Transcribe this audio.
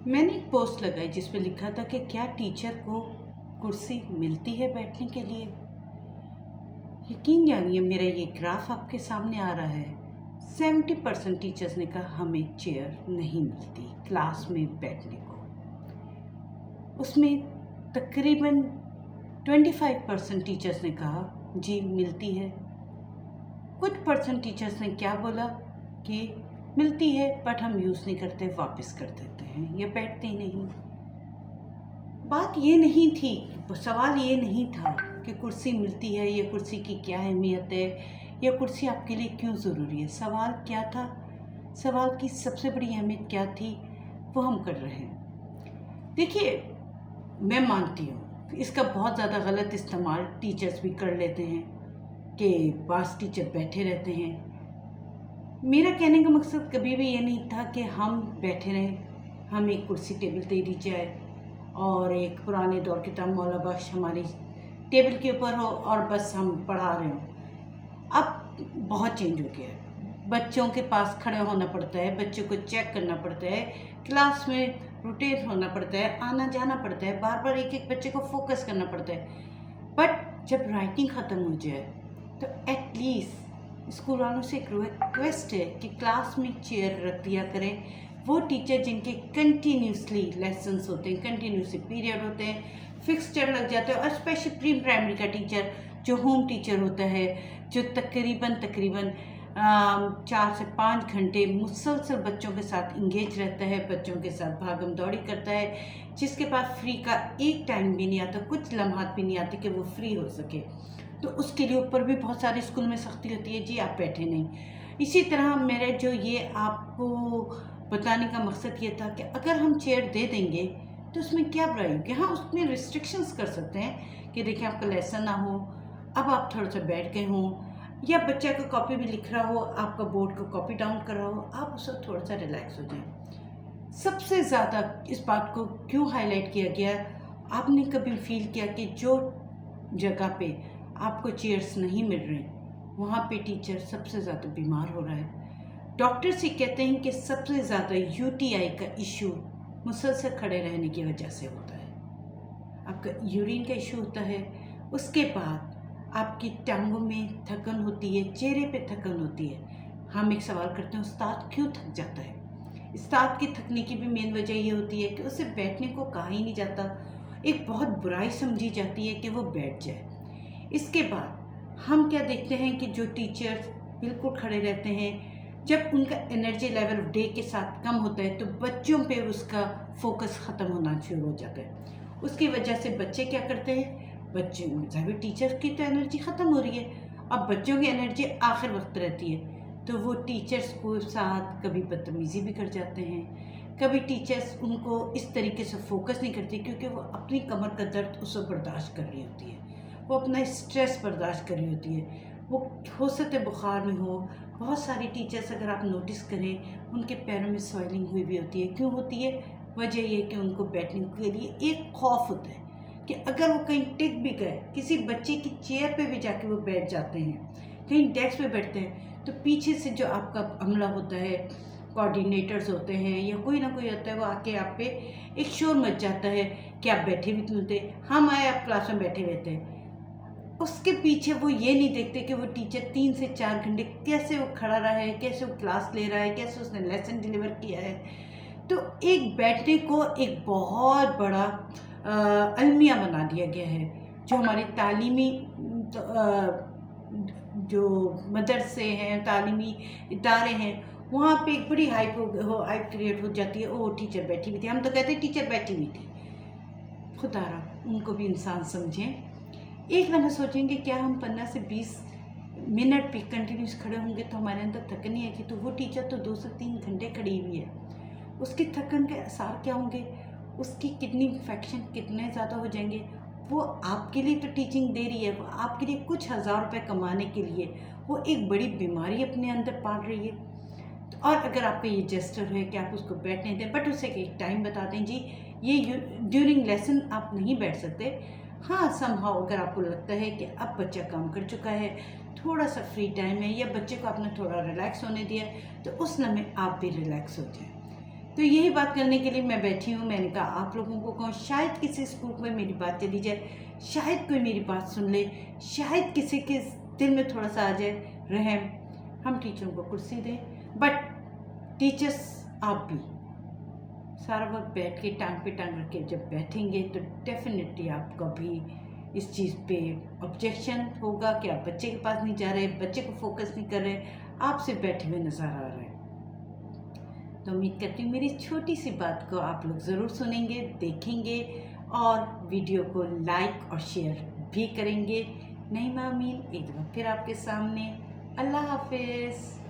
मैंने एक पोस्ट लगाई जिसमें लिखा था कि क्या टीचर को कुर्सी मिलती है बैठने के लिए। यकीन जानिए, मेरा ये ग्राफ आपके सामने आ रहा है। 70% टीचर्स ने कहा हमें चेयर नहीं मिलती क्लास में बैठने को। उसमें तकरीबन 25% टीचर्स ने कहा जी मिलती है। कुछ परसेंट टीचर्स ने क्या बोला कि मिलती है बट हम यूज़ नहीं करते, वापस कर देते हैं या बैठते ही नहीं। बात ये नहीं थी, सवाल ये नहीं था कि कुर्सी मिलती है या कुर्सी की क्या अहमियत है या कुर्सी आपके लिए क्यों ज़रूरी है। सवाल क्या था? सवाल की सबसे बड़ी अहमियत क्या थी वो हम कर रहे हैं। देखिए, मैं मानती हूँ इसका बहुत ज़्यादा गलत इस्तेमाल टीचर्स भी कर लेते हैं कि पास टीचर बैठे रहते हैं। मेरा कहने का मकसद कभी भी ये नहीं था कि हम बैठे रहें, हम एक कुर्सी टेबल दे दी जाए और एक पुराने दौर की तरह मौला बख्श हमारी टेबल के ऊपर हो और बस हम पढ़ा रहे हों। अब बहुत चेंज हो गया है। बच्चों के पास खड़े होना पड़ता है, बच्चों को चेक करना पड़ता है, क्लास में रोटेट होना पड़ता है, आना जाना पड़ता है, बार बार एक एक बच्चे को फोकस करना पड़ता है। बट जब राइटिंग ख़त्म हो जाए तो एटलीस्ट स्कूल वालों से एक रिक्वेस्ट है कि क्लास में चेयर रख दिया करें। वो टीचर जिनके कंटिन्यूसली लेसन्स होते हैं, कंटिन्यूसली पीरियड होते हैं, फिक्सचर लग जाते हैं, और स्पेशल प्री प्राइमरी का टीचर जो होम टीचर होता है, जो तकरीबन 4 से 5 घंटे मुसलसल बच्चों के साथ इंगेज रहता है, बच्चों के साथ भागम दौड़ी करता है, जिसके पास फ्री का एक टाइम भी नहीं आता, कुछ लम्हात भी नहीं आती कि वो फ्री हो सके। तो उसके लिए ऊपर भी बहुत सारे स्कूल में सख्ती होती है, जी आप बैठे नहीं। इसी तरह मेरे जो ये आपको बताने का मकसद ये था कि अगर हम चेयर दे देंगे तो उसमें क्या बुराई होगी। हाँ, उसमें रिस्ट्रिक्शंस कर सकते हैं कि देखिए आपका लेसन ना हो, अब आप थोड़ा सा बैठ गए हों, या बच्चा का कॉपी भी लिख रहा हो, आपका बोर्ड को कॉपी डाउन कर रहा हो, आप उससे थोड़ा सा रिलैक्स हो जाएं। सबसे ज़्यादा इस बात को क्यों हाईलाइट किया गया, आपने कभी फील किया कि जो जगह पे आपको चेयर्स नहीं मिल रहे वहाँ पे टीचर सबसे ज़्यादा बीमार हो रहा है। डॉक्टर्स ये कहते हैं कि सबसे ज़्यादा यूटीआई का इशू मुसलसल खड़े रहने की वजह से होता है। आपका यूरिन का इशू होता है, उसके बाद आपकी टांगों में थकन होती है, चेहरे पे थकन होती है। हम एक सवाल करते हैं, उस्ताद क्यों थक जाता है? उस्ताद की थकने की भी मेन वजह ये होती है कि उसे बैठने को कहा ही नहीं जाता, एक बहुत बुराई समझी जाती है कि वो बैठ जाए। इसके बाद हम क्या देखते हैं कि जो टीचर्स बिल्कुल खड़े रहते हैं, जब उनका एनर्जी लेवल डे के साथ कम होता है तो बच्चों पे उसका फोकस ख़त्म होना शुरू हो जाता है। उसकी वजह से बच्चे क्या करते हैं, बच्चे भी टीचर की तो एनर्जी ख़त्म हो रही है, अब बच्चों की एनर्जी आखिर वक्त रहती है, तो वो टीचर्स को साथ कभी बदतमीज़ी भी कर जाते हैं, कभी टीचर्स उनको इस तरीके से फोकस नहीं करती क्योंकि वो अपनी कमर का दर्द उसको बर्दाश्त कर रही होती है, वो अपना स्ट्रेस बर्दाश्त कर रही होती है, वो हो सकते बुखार में हो। बहुत सारी टीचर्स अगर आप नोटिस करें उनके पैरों में स्वेलिंग हुई भी होती है। क्यों होती है? वजह ये कि उनको बैठने के लिए एक खौफ होता है कि अगर वो कहीं टिक भी गए, किसी बच्चे की चेयर पे भी जाके वो बैठ जाते हैं, कहीं डेस्क पे बैठते हैं, तो पीछे से जो आपका अमला होता है, कोऑर्डिनेटर्स होते हैं या कोई ना कोई होता है, वो आके आप पे एक शोर मच जाता है कि आप बैठे भी क्यों थे, हम आए आप क्लास में बैठे रहते हैं। उसके पीछे वो ये नहीं देखते कि वो टीचर 3 से 4 घंटे कैसे वो खड़ा रहा है, कैसे वो क्लास ले रहा है, कैसे उसने लेसन डिलीवर किया है। तो एक बैठने को एक बहुत बड़ा अलमिया बना दिया गया है। जो हमारे तालीमी जो मदरसे हैं, तालीमी इदारे हैं, वहाँ पे एक बड़ी हाइप क्रिएट हो जाती है। ओ टीचर बैठी हुई थी, हम तो कहते हैं टीचर बैठी हुई थी। खुदारा उनको भी इंसान समझें। एक लम्हा सोचेंगे क्या हम 15 से 20 मिनट भी कंटिन्यूस खड़े होंगे तो हमारे अंदर थकन नहीं आएगी? तो वो टीचर तो 2 से 3 घंटे खड़ी हुई है, उसकी थकन के असर क्या होंगे, उसकी किडनी इन्फेक्शन कितने ज़्यादा हो जाएंगे। वो आपके लिए तो टीचिंग दे रही है, वो आपके लिए कुछ हज़ार रुपये कमाने के लिए वो एक बड़ी बीमारी अपने अंदर पाल रही है। और अगर आपका ये जेस्टर है कि आप उसको बैठने दें, बट उसे एक टाइम बता दें, जी ये ड्यूरिंग लेसन आप नहीं बैठ सकते। हाँ, समहाउ अगर आपको लगता है कि अब बच्चा काम कर चुका है, थोड़ा सा फ्री टाइम है, या बच्चे को आपने थोड़ा रिलैक्स होने दिया, तो उस लम्हे आप भी रिलैक्स हो जाएं। तो यही बात करने के लिए मैं बैठी हूँ। मैंने कहा आप लोगों को कहूँ, शायद किसी स्कूल में मेरी बात चली जाए, शायद कोई मेरी बात सुन ले, शायद किसी के दिल में थोड़ा सा आ जाए रहम, हम टीचरों को कुर्सी दें। बट टीचर्स आप भी सारा वक्त बैठ के टांग पे टांग रख के जब बैठेंगे तो डेफिनेटली आपका भी इस चीज़ पे ऑब्जेक्शन होगा कि आप बच्चे के पास नहीं जा रहे, बच्चे को फोकस नहीं कर रहे, आप सिर्फ बैठे हुए नज़र आ रहे हैं। तो उम्मीद करती हूँ मेरी छोटी सी बात को आप लोग ज़रूर सुनेंगे, देखेंगे और वीडियो को लाइक और शेयर भी करेंगे। नहीं मामीन, एक बार फिर आपके सामने। अल्लाह हाफिज़।